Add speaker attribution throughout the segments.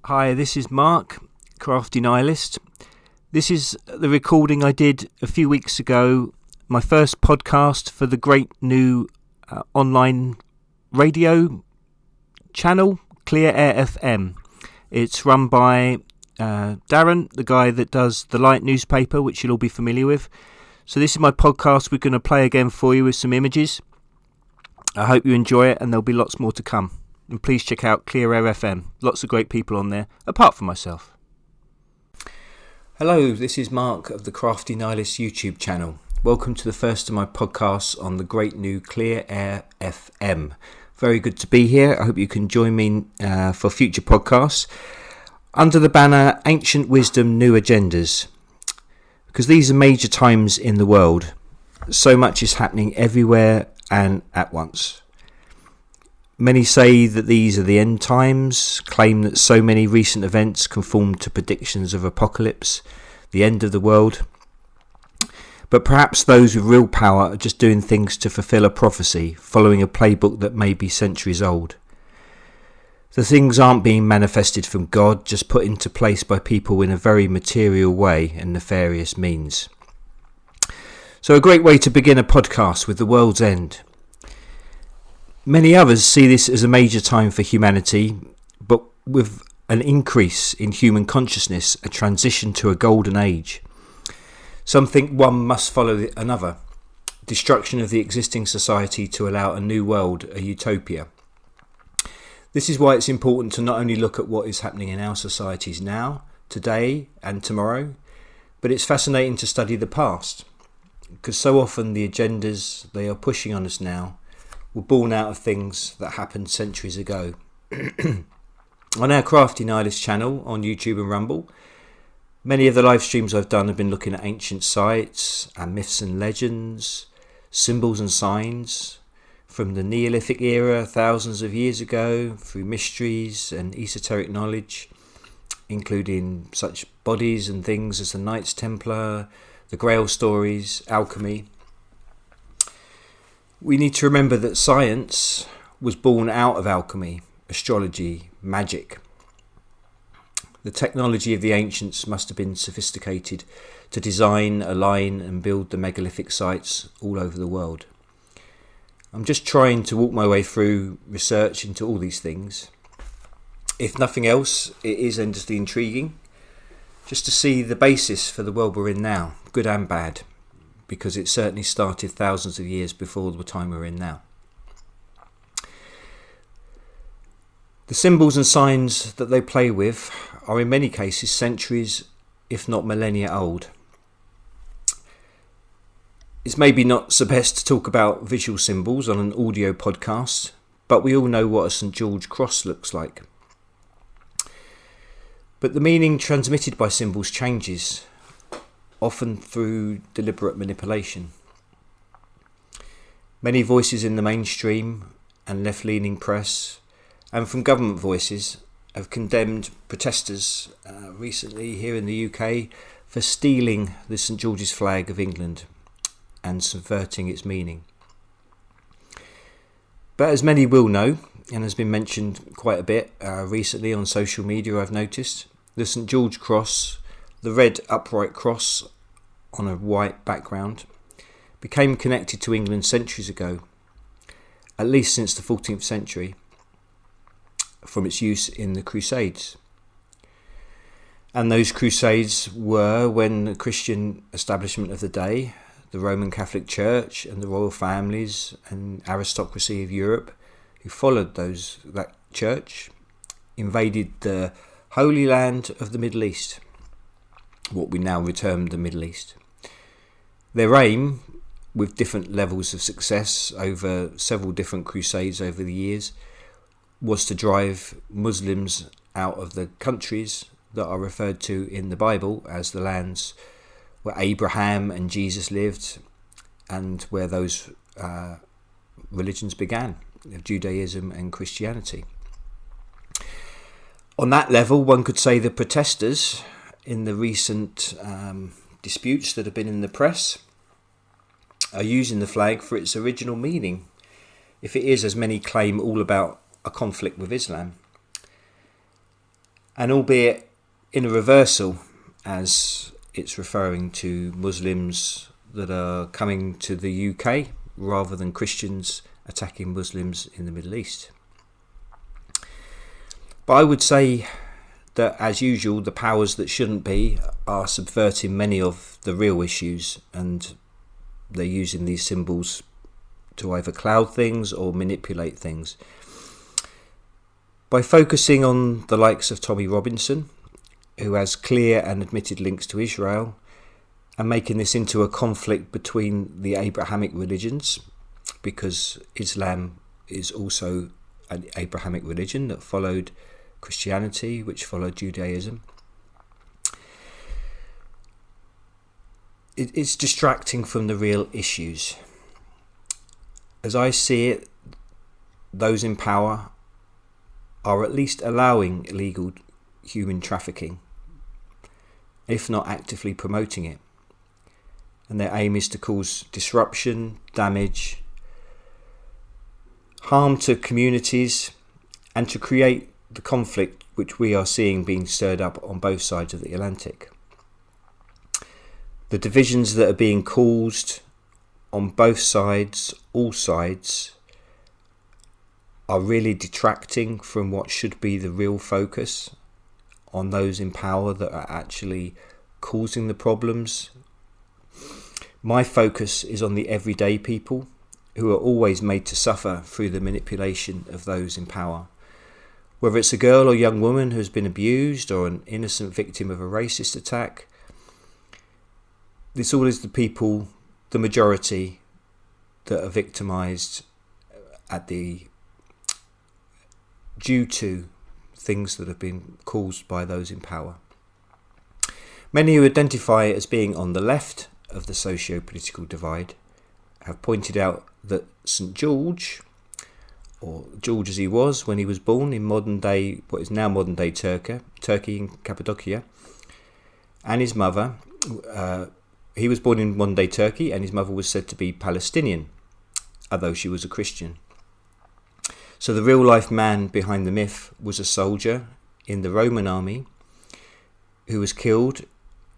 Speaker 1: Hi, this is Mark, Crafty Nihilist. This is the recording I did a few weeks ago, my first podcast for the great new online radio channel, ClearAirFM. It's run by Darren, the guy that does the Light newspaper, which you'll all be familiar with. So this is my podcast. We're going to play again for you with some images. I hope you enjoy it, and there'll be lots more to come. And please check out ClearAirFM. Lots of great people on there, apart from myself. Hello, this is Mark of the Crafty Nihilist YouTube channel. Welcome to the first of my podcasts on the great new ClearAirFM. Very good to be here. I hope you can join me for future podcasts under the banner Ancient Wisdom, New Agendas. Because these are major times in the world. So much is happening everywhere and at once. Many say that these are the end times, claim that so many recent events conform to predictions of apocalypse, the end of the world. But perhaps those with real power are just doing things to fulfill a prophecy, following a playbook that may be centuries old. The things aren't being manifested from God, just put into place by people in a very material way and nefarious means. So a great way to begin a podcast with the world's end. Many others see this as a major time for humanity, but with an increase in human consciousness, a transition to a golden age. Some think one must follow another. Destruction of the existing society to allow a new world, a utopia. This is why it's important to not only look at what is happening in our societies now, today and tomorrow, but it's fascinating to study the past. Because so often the agendas they are pushing on us now were born out of things that happened centuries ago. On our Crafty Nihilist channel on YouTube and Rumble, many of the live streams I've done have been looking at ancient sites and myths and legends, symbols and signs from the Neolithic era thousands of years ago, through mysteries and esoteric knowledge, including such bodies and things as the Knights Templar, the Grail stories, alchemy. We need to remember that science was born out of alchemy, astrology, magic. The technology of the ancients must have been sophisticated to design, align and build the megalithic sites all over the world. I'm just trying to walk my way through research into all these things. If nothing else, it is endlessly intriguing just to see the basis for the world we're in now, good and bad, because it certainly started thousands of years before the time we're in now. The symbols and signs that they play with are in many cases centuries, if not millennia old. It's maybe not so best to talk about visual symbols on an audio podcast, but we all know what a St. George cross looks like. But the meaning transmitted by symbols changes, often through deliberate manipulation. Many voices in the mainstream and left-leaning press, and from government voices, have condemned protesters recently here in the UK for stealing the St. George's flag of England and subverting its meaning. But as many will know, and has been mentioned quite a bit recently on social media, I've noticed, the St. George cross, the red upright cross on a white background, became connected to England centuries ago, at least since the 14th century, from its use in the Crusades. And those Crusades were when the Christian establishment of the day, the Roman Catholic Church and the royal families and aristocracy of Europe who followed that church, invaded the Holy Land of the Middle East, what we now term the Middle East. Their aim, with different levels of success over several different crusades over the years, was to drive Muslims out of the countries that are referred to in the Bible as the lands where Abraham and Jesus lived and where those religions began, Judaism and Christianity. On that level, one could say the protesters in the recent disputes that have been in the press are using the flag for its original meaning, if it is, as many claim, all about a conflict with Islam. and albeit in a reversal, as it's referring to Muslims that are coming to the UK rather than Christians attacking Muslims in the Middle East. But I would say that, as usual, the powers that shouldn't be are subverting many of the real issues, and they're using these symbols to either cloud things or manipulate things. By focusing on the likes of Tommy Robinson, who has clear and admitted links to Israel, and making this into a conflict between the Abrahamic religions, because Islam is also an Abrahamic religion that followed Christianity, which followed Judaism. It's distracting from the real issues. As I see it, those in power are at least allowing illegal human trafficking, if not actively promoting it. And their aim is to cause disruption, damage, harm to communities, and to create the conflict which we are seeing being stirred up on both sides of the Atlantic. The divisions that are being caused on both sides, all sides, are really detracting from what should be the real focus on those in power that are actually causing the problems. My focus is on the everyday people who are always made to suffer through the manipulation of those in power. Whether it's a girl or young woman who's been abused or an innocent victim of a racist attack, this all is the people, the majority, that are victimised due to things that have been caused by those in power. Many who identify as being on the left of the socio-political divide have pointed out that St. George, or George as he was when he was born in modern day, what is now modern day Turkey in Cappadocia, and his mother, he was born in modern day Turkey, and his mother was said to be Palestinian, although she was a Christian. So the real life man behind the myth was a soldier in the Roman army who was killed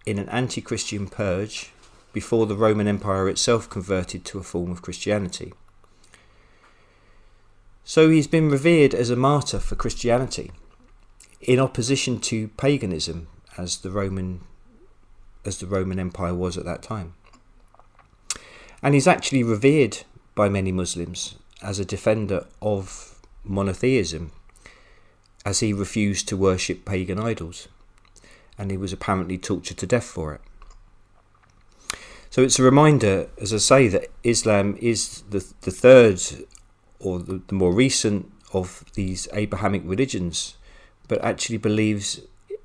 Speaker 1: in an anti-Christian purge before the Roman Empire itself converted to a form of Christianity. So he's been revered as a martyr for Christianity, in opposition to paganism as the Roman Empire was at that time. And he's actually revered by many Muslims as a defender of monotheism, as he refused to worship pagan idols, and he was apparently tortured to death for it. So it's a reminder, as I say, that Islam is the third or the more recent of these Abrahamic religions, but actually believes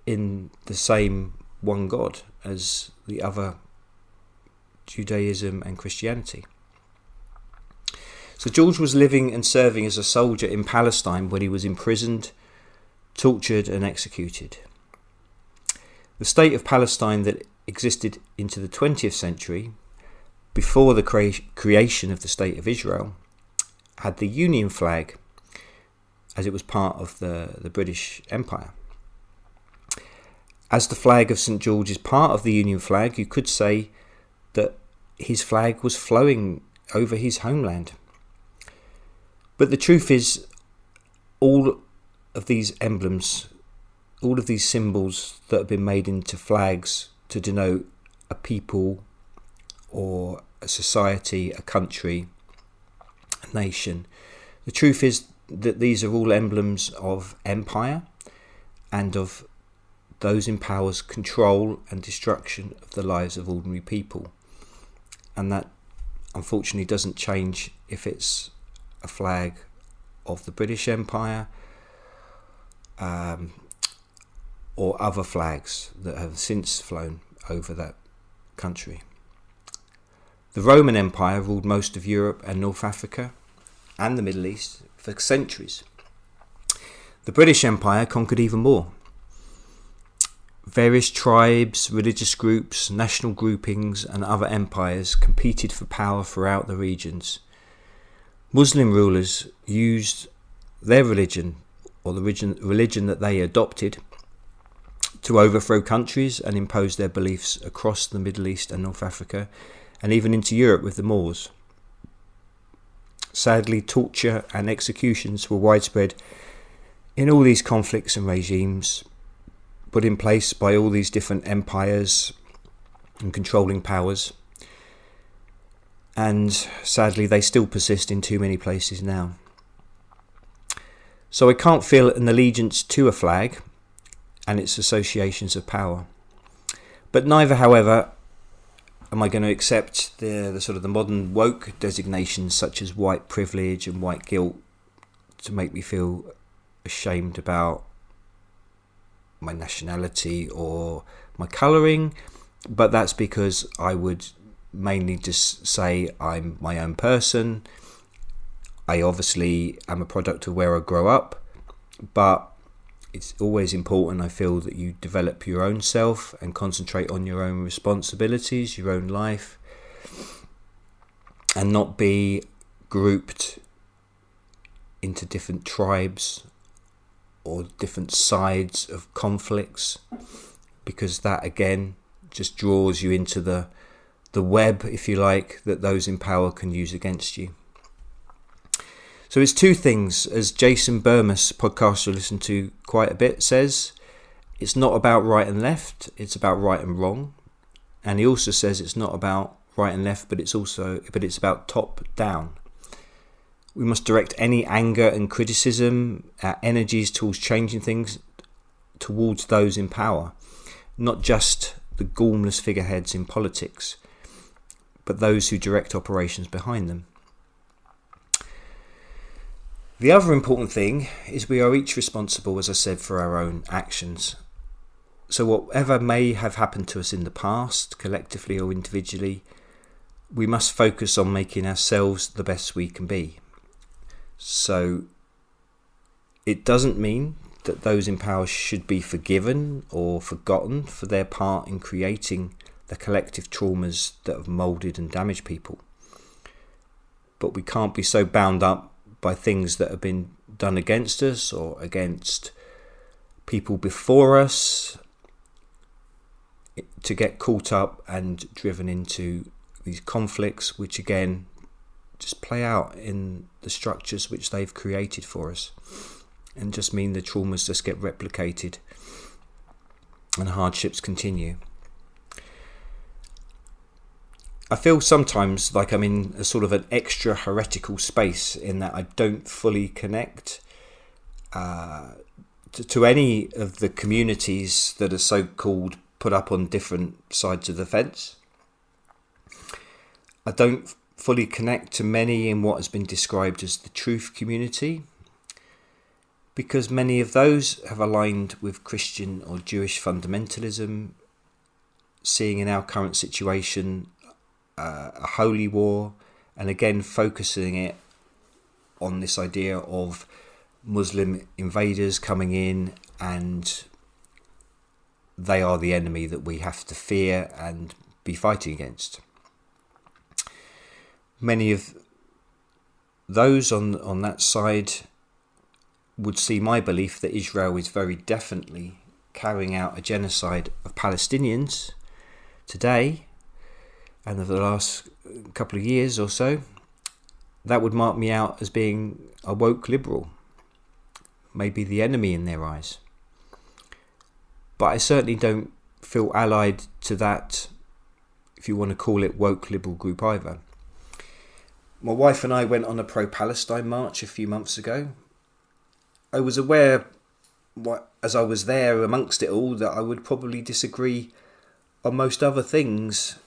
Speaker 1: in the same one God as the other, Judaism and Christianity. So George was living and serving as a soldier in Palestine when he was imprisoned, tortured and executed. The state of Palestine that existed into the 20th century, before the creation of the State of Israel, had the Union flag, as it was part of the British Empire. As the flag of St. George is part of the Union flag, you could say that his flag was flowing over his homeland. But the truth is, all of these emblems, all of these symbols that have been made into flags to denote a people or a society, a country, a nation, the truth is that these are all emblems of empire and of those in power's control and destruction of the lives of ordinary people. And that unfortunately doesn't change if it's a flag of the British Empire or other flags that have since flown over that country. The Roman Empire ruled most of Europe and North Africa and the Middle East for centuries. The British Empire conquered even more. Various tribes, religious groups, national groupings and other empires competed for power throughout the regions. Muslim rulers used their religion, or the religion that they adopted, to overthrow countries and impose their beliefs across the Middle East and North Africa, and even into Europe with the Moors. Sadly, torture and executions were widespread in all these conflicts and regimes put in place by all these different empires and controlling powers. And sadly, they still persist in too many places now. So I can't feel an allegiance to a flag and its associations of power. But neither, however, am I going to accept the sort of the modern woke designations such as white privilege and white guilt to make me feel ashamed about my nationality or my colouring. But that's because I would mainly just say I'm my own person. I obviously am a product of where I grow up, but it's always important, I feel, that you develop your own self and concentrate on your own responsibilities, your own life, and not be grouped into different tribes or different sides of conflicts, because that again just draws you into the web, if you like, that those in power can use against you. So it's two things, as Jason Burmas, podcaster I listen to quite a bit, says. It's not about right and left, it's about right and wrong. And he also says it's not about right and left, but it's about top down. We must direct any anger and criticism, our energies towards changing things towards those in power, not just the gormless figureheads in politics, but those who direct operations behind them. The other important thing is we are each responsible, as I said, for our own actions. So whatever may have happened to us in the past, collectively or individually, we must focus on making ourselves the best we can be. So it doesn't mean that those in power should be forgiven or forgotten for their part in creating the collective traumas that have moulded and damaged people. But we can't be so bound up by things that have been done against us or against people before us to get caught up and driven into these conflicts, which again just play out in the structures which they've created for us and just mean the traumas just get replicated and hardships continue. I feel sometimes like I'm in a sort of an extra heretical space in that I don't fully connect to any of the communities that are so-called put up on different sides of the fence. I don't fully connect to many in what has been described as the truth community, because many of those have aligned with Christian or Jewish fundamentalism, seeing in our current situation a holy war, and again focusing it on this idea of Muslim invaders coming in and they are the enemy that we have to fear and be fighting against. Many of those on that side would see my belief that Israel is very definitely carrying out a genocide of Palestinians today and over the last couple of years or so. That would mark me out as being a woke liberal, maybe the enemy in their eyes. But I certainly don't feel allied to that, if you want to call it, woke liberal group either. My wife and I went on a pro-Palestine march a few months ago. I was aware, as I was there amongst it all, that I would probably disagree on most other things,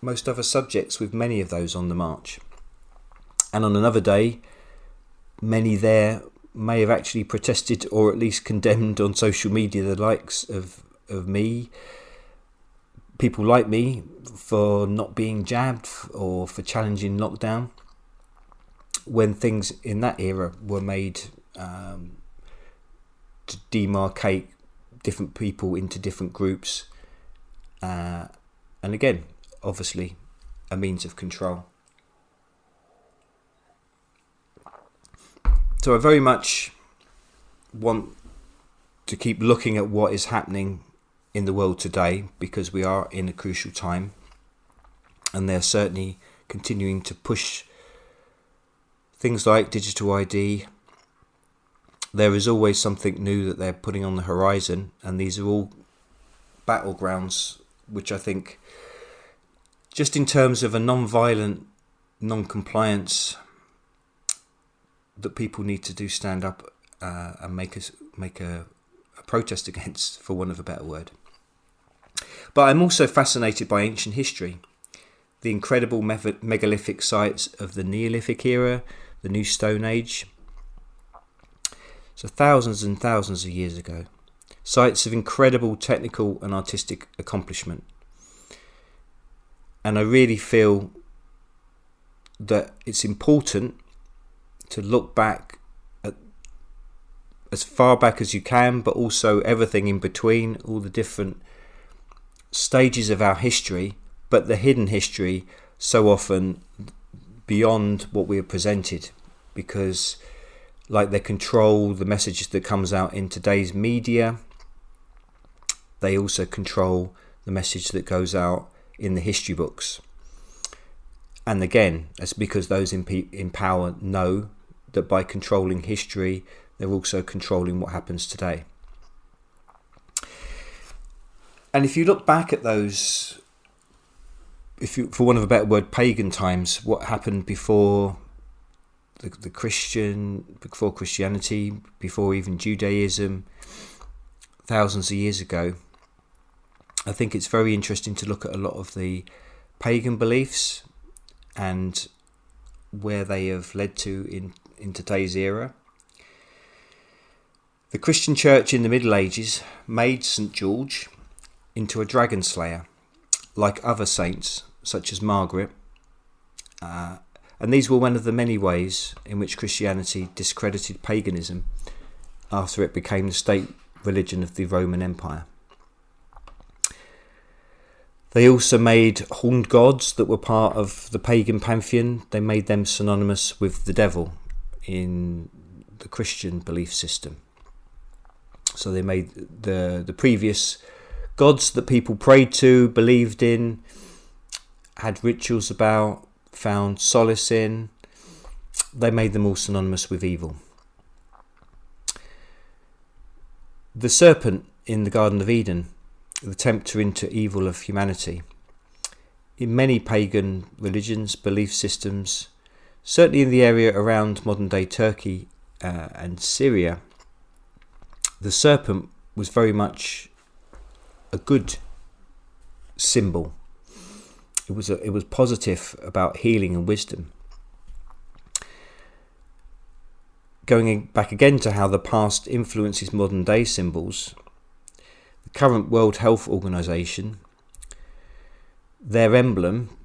Speaker 1: most other subjects with many of those on the march. And on another day, many there may have actually protested or at least condemned on social media the likes of me, people like me, for not being jabbed or for challenging lockdown, when things in that era were made to demarcate different people into different groups, and again, obviously, a means of control. So I very much want to keep looking at what is happening in the world today, because we are in a crucial time, and they're certainly continuing to push things like digital ID. There is always something new that they're putting on the horizon, and these are all battlegrounds which I think, just in terms of a non-violent non-compliance, that people need to do stand up and make a protest against, for want of a better word. But I'm also fascinated by ancient history, the incredible megalithic sites of the Neolithic era, the New Stone Age. So thousands and thousands of years ago. Sites of incredible technical and artistic accomplishment. And I really feel that it's important to look back at as far back as you can, but also everything in between, all the different stages of our history, but the hidden history so often beyond what we are presented, because like they control the message that comes out in today's media, they also control the message that goes out in the history books. And again, it's because those in power know that by controlling history, they're also controlling what happens today. And if you look back at those, for want of a better word, pagan times, what happened before before Christianity, before even Judaism, thousands of years ago, I think it's very interesting to look at a lot of the pagan beliefs and where they have led to in today's era. The Christian church in the Middle Ages made St. George into a dragon slayer, like other saints such as Margaret, and these were one of the many ways in which Christianity discredited paganism after it became the state religion of the Roman Empire. They also made horned gods that were part of the pagan pantheon. They made them synonymous with the devil in the Christian belief system. So they made the previous gods that people prayed to, believed in, had rituals about, found solace in, they made them all synonymous with evil. The serpent in the Garden of Eden, the tempter into evil of humanity. In many pagan religions, belief systems, certainly in the area around modern-day Turkey and Syria, the serpent was very much a good symbol. It was positive about healing and wisdom. Going back again to how the past influences modern day symbols, the current World Health Organization, their emblem,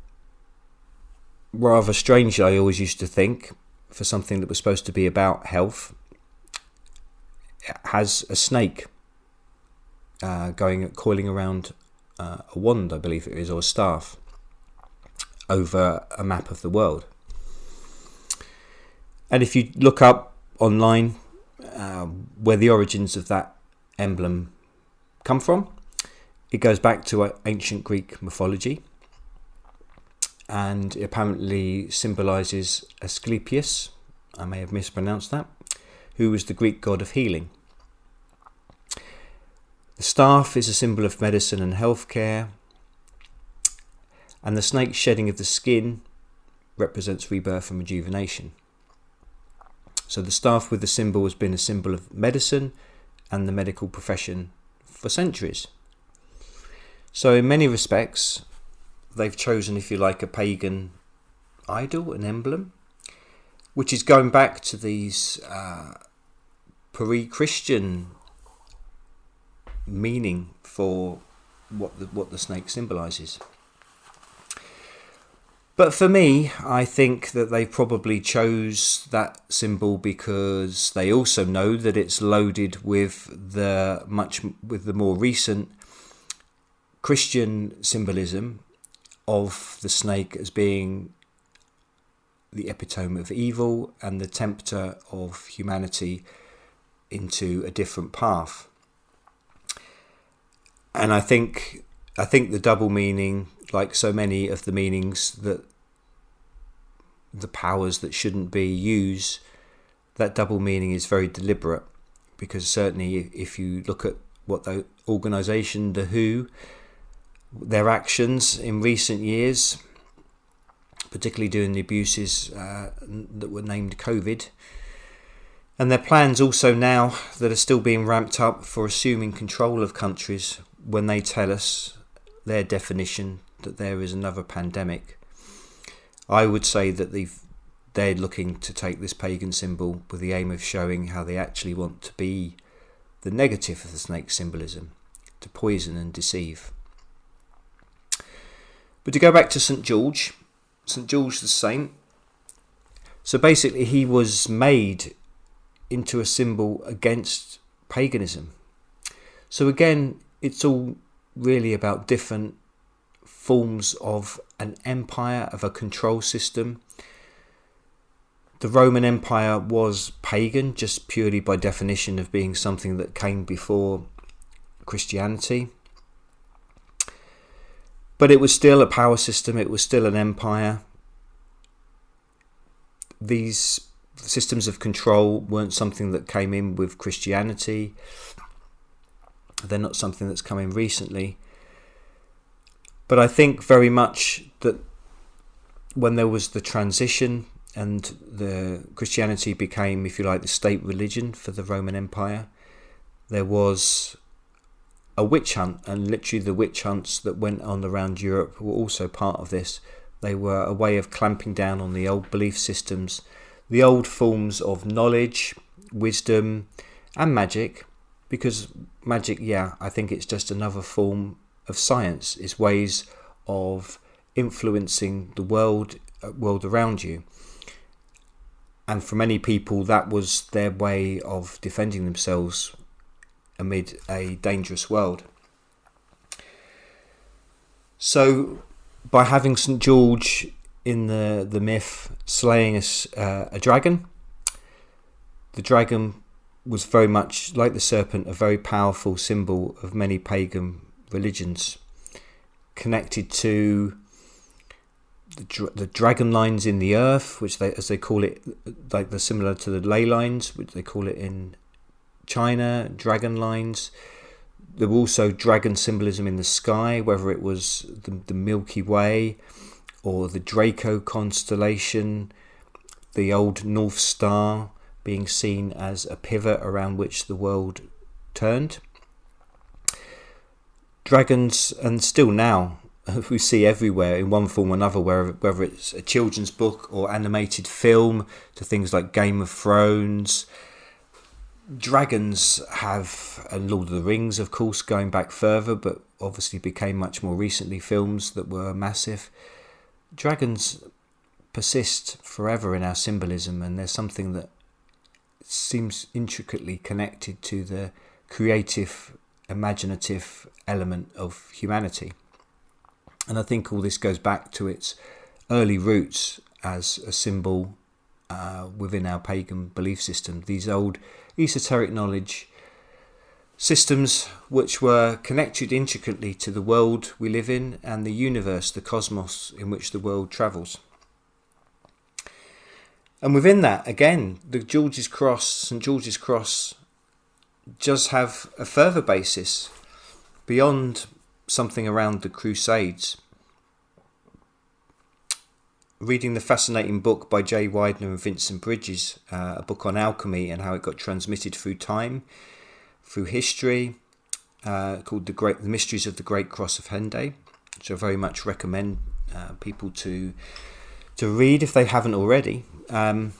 Speaker 1: rather strangely I always used to think, for something that was supposed to be about health, has a snake coiling around a wand, I believe it is, or a staff, over a map of the world. And if you look up online where the origins of that emblem come from, it goes back to ancient Greek mythology, and it apparently symbolises Asclepius, I may have mispronounced that, who was the Greek god of healing. The staff is a symbol of medicine and healthcare, and the snake's shedding of the skin represents rebirth and rejuvenation. So the staff with the symbol has been a symbol of medicine and the medical profession for centuries. So in many respects, they've chosen, if you like, a pagan idol, an emblem, which is going back to these pre-Christian meaning for what the snake symbolises. But for me, I think that they probably chose that symbol because they also know that it's loaded with the more recent Christian symbolism of the snake as being the epitome of evil and the tempter of humanity into a different path. And I think the double meaning, like so many of the meanings that the powers that shouldn't be use, that double meaning is very deliberate, because certainly if you look at what the organisation, the WHO, their actions in recent years, particularly during the abuses that were named COVID, and their plans also now that are still being ramped up for assuming control of countries when they tell us their definition that there is another pandemic. I would say that they're looking to take this pagan symbol with the aim of showing how they actually want to be the negative of the snake symbolism, to poison and deceive. But to go back to St. George the Saint, so basically he was made into a symbol against paganism. So again, it's all really about different forms of an empire, of a control system. The Roman Empire was pagan, just purely by definition of being something that came before Christianity. But it was still a power system, it was still an empire. These systems of control weren't something that came in with Christianity. They're not something that's come in recently. But I think very much that when there was the transition and the Christianity became, if you like, the state religion for the Roman Empire, there was a witch hunt, and literally the witch hunts that went on around Europe were also part of this. They were a way of clamping down on the old belief systems, the old forms of knowledge, wisdom and magic, because magic, I think it's just another form of science. It's ways of influencing the world around you. And for many people, that was their way of defending themselves amid a dangerous world. So by having St. George in the myth slaying a dragon, the dragon was very much like the serpent, a very powerful symbol of many pagan religions, connected to the dragon lines in the earth, which they, as they call it, like they're similar to the ley lines, which they call it in China, dragon lines. There were also dragon symbolism in the sky, whether it was the Milky Way or the Draco constellation, the old North Star being seen as a pivot around which the world turned. Dragons, and still now, we see everywhere in one form or another, whether it's a children's book or animated film, to things like Game of Thrones. Dragons have, and Lord of the Rings, of course, going back further, but obviously became much more recently films that were massive. Dragons persist forever in our symbolism, and there's something that seems intricately connected to the creative, imaginative element of humanity. And I think all this goes back to its early roots as a symbol within our pagan belief system. These old esoteric knowledge systems which were connected intricately to the world we live in and the universe, the cosmos in which the world travels. And within that, again, St. George's Cross does have a further basis beyond something around the Crusades. Reading the fascinating book by J. Widener and Vincent Bridges, a book on alchemy and how it got transmitted through time, through history, called The Mysteries of the Great Cross of Henday, which I very much recommend people to read if they haven't already. And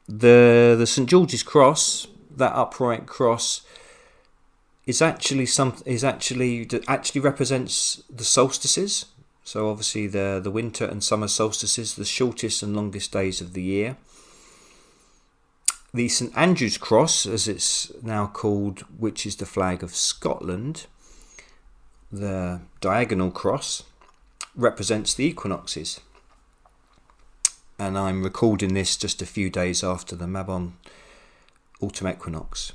Speaker 1: the St. George's Cross, that upright cross, actually represents the solstices. So obviously the winter and summer solstices, the shortest and longest days of the year. The St. Andrew's Cross, as it's now called, which is the flag of Scotland, the diagonal cross, represents the equinoxes. And I'm recording this just a few days after the Mabon autumn equinox.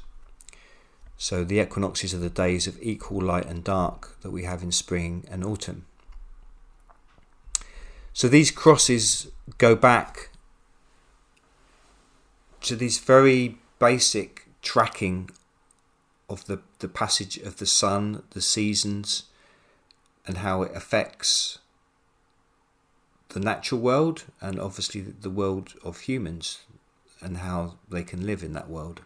Speaker 1: So the equinoxes are the days of equal light and dark that we have in spring and autumn. So these crosses go back to these very basic tracking of the passage of the sun, the seasons, and how it affects the natural world and obviously the world of humans and how they can live in that world.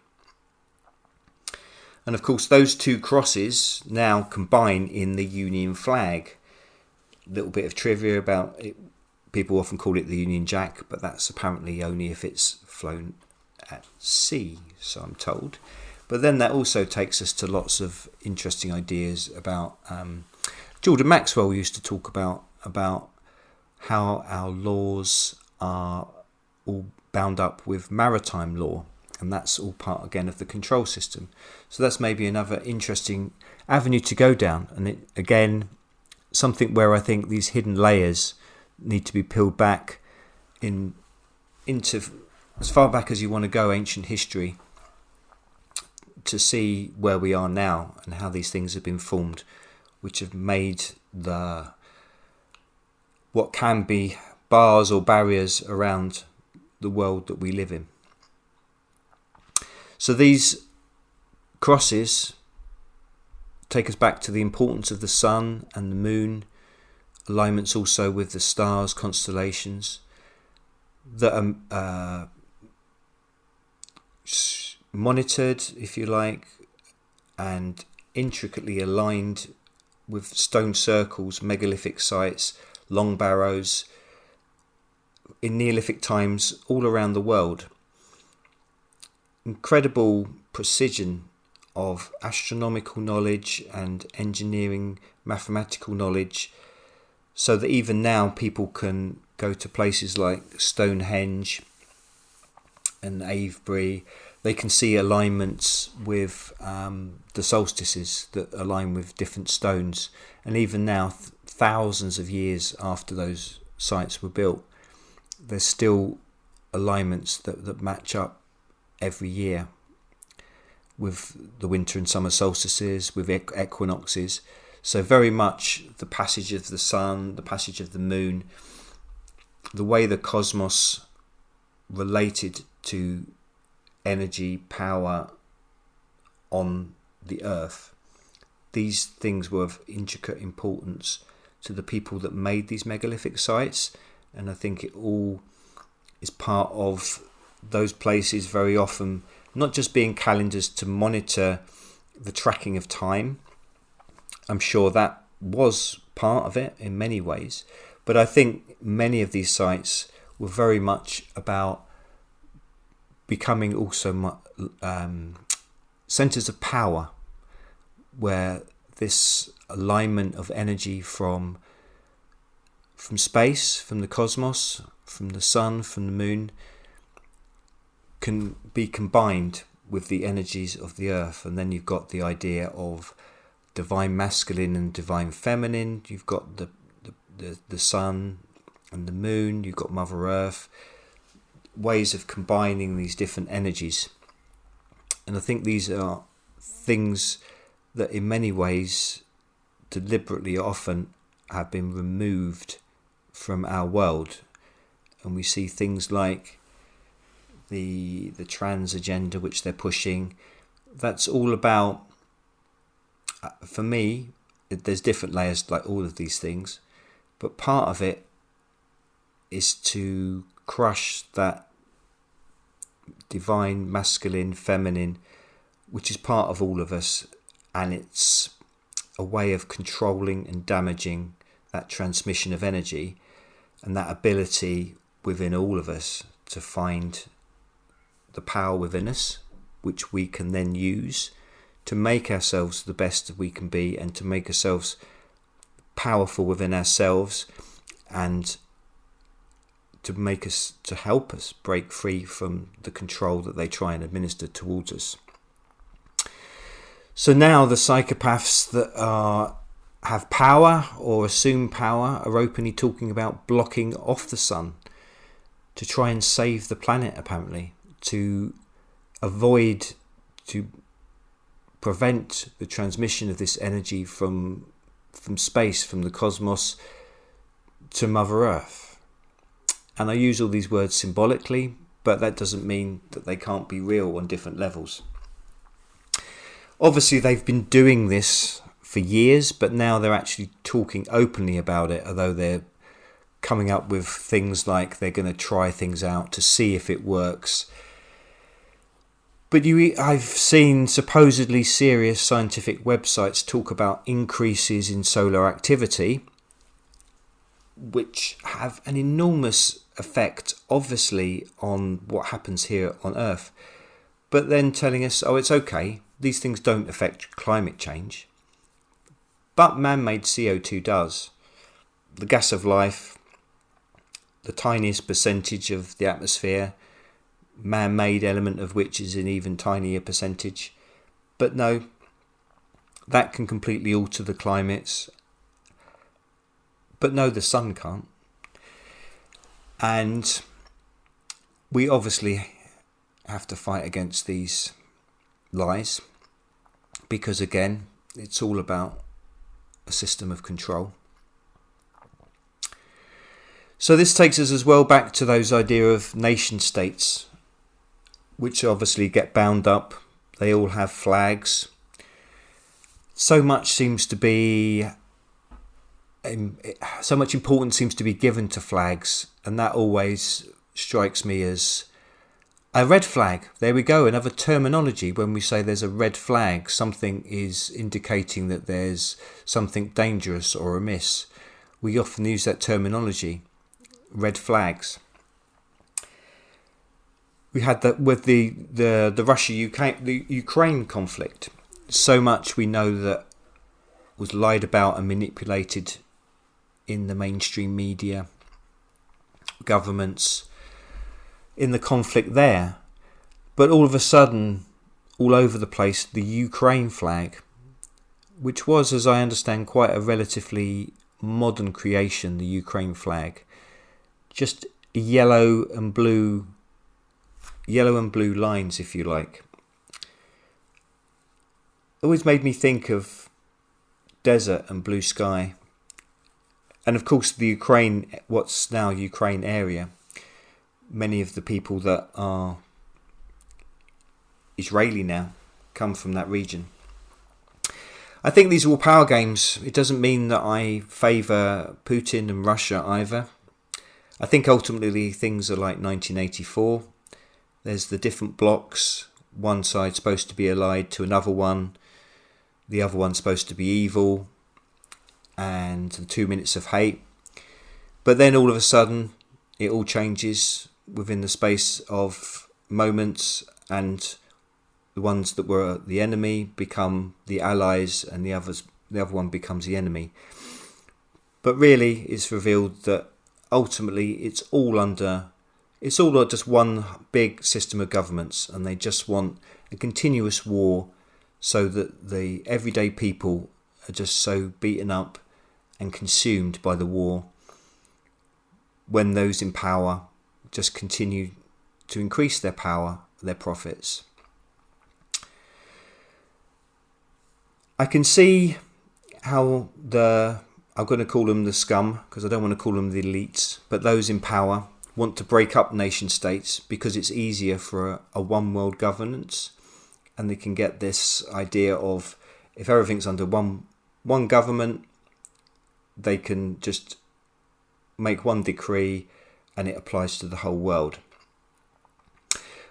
Speaker 1: And of course those two crosses now combine in the Union flag. Little bit of trivia about it. People often call it the Union Jack, but that's apparently only if it's flown at sea, so I'm told. But then that also takes us to lots of interesting ideas about Jordan Maxwell used to talk about how our laws are all bound up with maritime law, and that's all part again of the control system. So that's maybe another interesting avenue to go down, and it again something where I think these hidden layers need to be peeled back into as far back as you want to go, ancient history, to see where we are now and how these things have been formed, which have made what can be bars or barriers around the world that we live in. So these crosses take us back to the importance of the sun and the moon, alignments also with the stars, constellations that are monitored, if you like, and intricately aligned with stone circles, megalithic sites, long barrows in Neolithic times all around the world. Incredible precision of astronomical knowledge and engineering, mathematical knowledge, so that even now people can go to places like Stonehenge and Avebury. They can see alignments with the solstices that align with different stones. And even now, thousands of years after those sites were built, there's still alignments that match up every year with the winter and summer solstices, with equinoxes. So very much the passage of the sun, the passage of the moon, the way the cosmos related to energy, power on the earth. These things were of intricate importance to the people that made these megalithic sites, and I think it all is part of those places very often not just being calendars to monitor the tracking of time. I'm sure that was part of it in many ways, but I think many of these sites were very much about becoming also centers of power, where this alignment of energy from space, from the cosmos, from the sun, from the moon, can be combined with the energies of the earth. And then you've got the idea of divine masculine and divine feminine. You've got the sun and the moon. You've got Mother Earth. Ways of combining these different energies. And I think these are things that in many ways deliberately often have been removed from our world. And we see things like the trans agenda which they're pushing. That's all about, for me, there's different layers like all of these things, but part of it is to crush that divine, masculine, feminine, which is part of all of us, and it's a way of controlling and damaging that transmission of energy and that ability within all of us to find the power within us, which we can then use to make ourselves the best that we can be and to make ourselves powerful within ourselves, and to help us break free from the control that they try and administer towards us. So now the psychopaths that have power or assume power are openly talking about blocking off the sun to try and save the planet, apparently, to avoid, to prevent the transmission of this energy from space, from the cosmos to Mother Earth. And I use all these words symbolically, but that doesn't mean that they can't be real on different levels. Obviously, they've been doing this for years, but now they're actually talking openly about it, although they're coming up with things like they're going to try things out to see if it works. But I've seen supposedly serious scientific websites talk about increases in solar activity, which have an enormous effect, obviously, on what happens here on Earth. But then telling us, oh, it's okay, these things don't affect climate change. But man-made CO2 does. The gas of life, the tiniest percentage of the atmosphere, man-made element of which is an even tinier percentage. But no, that can completely alter the climates. But no, the sun can't. And we obviously have to fight against these lies, because again, it's all about a system of control. So this takes us as well back to those idea of nation states, which obviously get bound up. They all have flags. So much importance seems to be given to flags, and that always strikes me as a red flag. There we go, another terminology. When we say there's a red flag, something is indicating that there's something dangerous or amiss. We often use that terminology, red flags. We had that with the Russia-Ukraine conflict. So much we know that was lied about and manipulated in the mainstream media, governments, in the conflict there. But all of a sudden, all over the place, the Ukraine flag, which was, as I understand, quite a relatively modern creation, the Ukraine flag, just yellow and blue lines, if you like. Always made me think of desert and blue sky. And of course the Ukraine, what's now Ukraine area, many of the people that are Israeli now come from that region. I think these are all power games. It doesn't mean that I favour Putin and Russia either. I think ultimately things are like 1984. There's the different blocks. One side's supposed to be allied to another one. The other one's supposed to be evil. And the 2 minutes of hate. But then all of a sudden, it all changes within the space of moments, and the ones that were the enemy become the allies, and the other one becomes the enemy. But really, it's revealed that ultimately it's all just one big system of governments, and they just want a continuous war so that the everyday people are just so beaten up and consumed by the war, when those in power just continue to increase their power, their profits. I can see how I'm going to call them the scum, because I don't want to call them the elites, but those in power want to break up nation states because it's easier for a one world governance, and they can get this idea of, if everything's under one government, they can just make one decree and it applies to the whole world.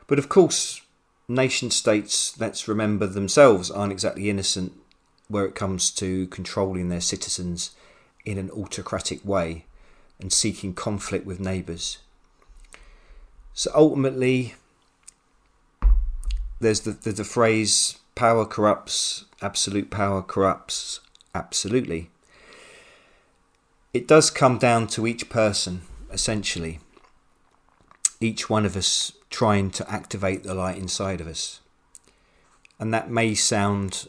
Speaker 1: But of course, nation states, let's remember, themselves aren't exactly innocent where it comes to controlling their citizens in an autocratic way and seeking conflict with neighbours. So ultimately, there's the phrase, power corrupts, absolute power corrupts absolutely. It does come down to each person, essentially. Each one of us trying to activate the light inside of us. And that may sound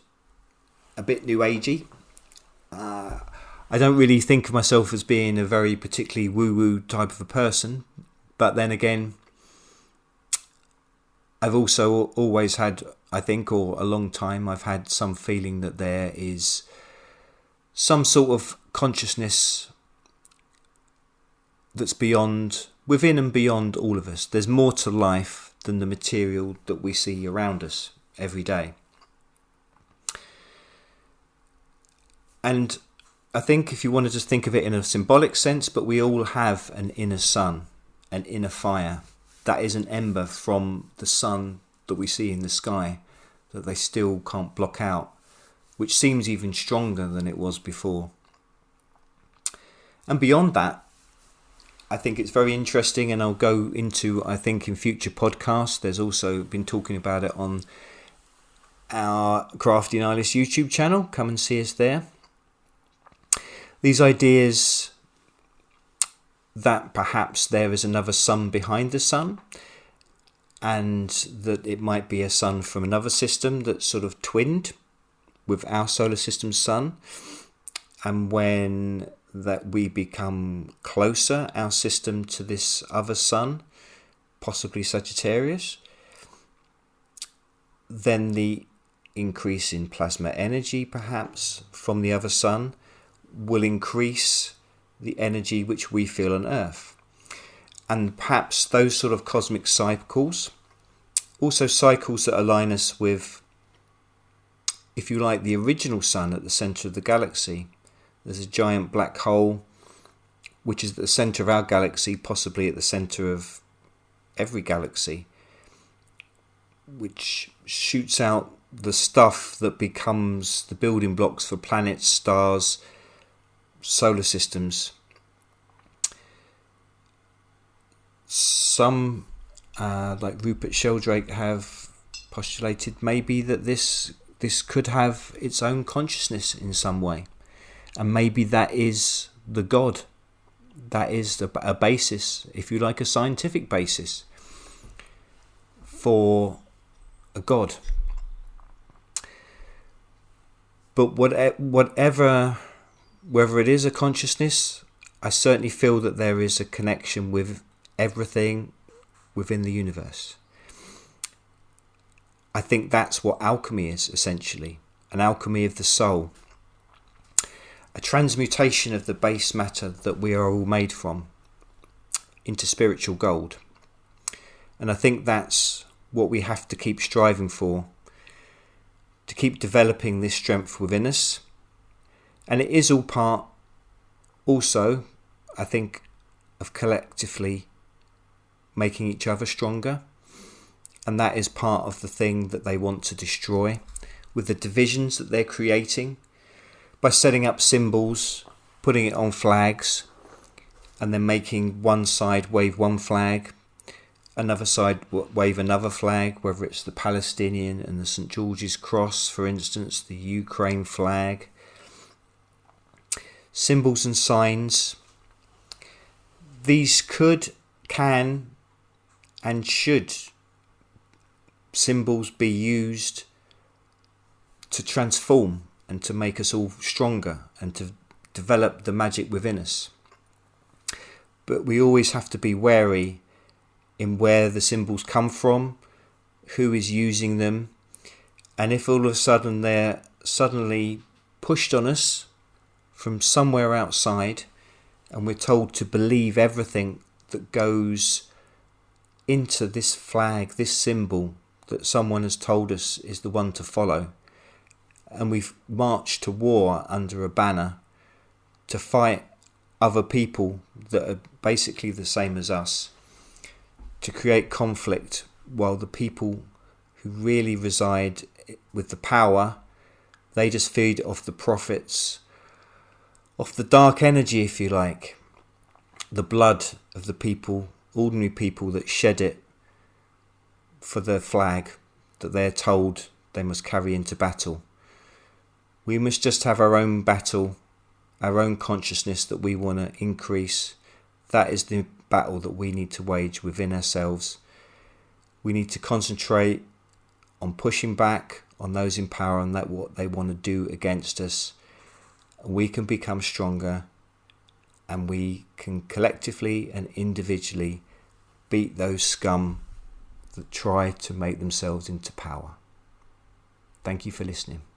Speaker 1: a bit new agey. I don't really think of myself as being a very particularly woo-woo type of a person. But then again, I've also always had I think, or a long time, I've had some feeling that there is some sort of consciousness that's within and beyond all of us. There's more to life than the material that we see around us every day. And I think if you want to just think of it in a symbolic sense, but we all have an inner sun, an inner fire. That is an ember from the sun that we see in the sky that they still can't block out, which seems even stronger than it was before. And beyond that, I think it's very interesting, and I'll go into, I think, in future podcasts. There's also been talking about it on our Crafty Nihilist YouTube channel. Come and see us there. These ideas that perhaps there is another sun behind the sun, and that it might be a sun from another system that's sort of twinned with our solar system's sun, and when that we become closer, our system, to this other sun, possibly Sagittarius, then the increase in plasma energy perhaps from the other sun will increase the energy which we feel on Earth. And perhaps those sort of cosmic cycles, also cycles that align us with, if you like, the original sun at the centre of the galaxy. There's a giant black hole which is at the centre of our galaxy, possibly at the centre of every galaxy, which shoots out the stuff that becomes the building blocks for planets, stars, solar systems. Some, like Rupert Sheldrake, have postulated maybe that this could have its own consciousness in some way. And maybe that is the God. That is a basis, if you like, a scientific basis for a God. But whether it is a consciousness, I certainly feel that there is a connection with everything within the universe. I think that's what alchemy is, essentially. An alchemy of the soul. A transmutation of the base matter that we are all made from into spiritual gold. And I think that's what we have to keep striving for, to keep developing this strength within us. And it is all part, also, I think, of collectively making each other stronger. And that is part of the thing that they want to destroy with the divisions that they're creating, by setting up symbols, putting it on flags, and then making one side wave one flag, another side wave another flag, whether it's the Palestinian and the St. George's Cross, for instance, the Ukraine flag. Symbols and signs. These could, can, and should symbols be used to transform and to make us all stronger and to develop the magic within us. But we always have to be wary in where the symbols come from, who is using them, and if all of a sudden they're suddenly pushed on us from somewhere outside and we're told to believe everything that goes into this flag, this symbol that someone has told us is the one to follow, and we've marched to war under a banner to fight other people that are basically the same as us, to create conflict, while the people who really reside with the power, they just feed off the profits, off the dark energy, if you like, the blood of the people, ordinary people that shed it for the flag that they're told they must carry into battle. We must just have our own battle, our own consciousness that we want to increase. That is the battle that we need to wage within ourselves. We need to concentrate on pushing back on those in power and that what they want to do against us. We can become stronger, and we can collectively and individually beat those scum that try to make themselves into power. Thank you for listening.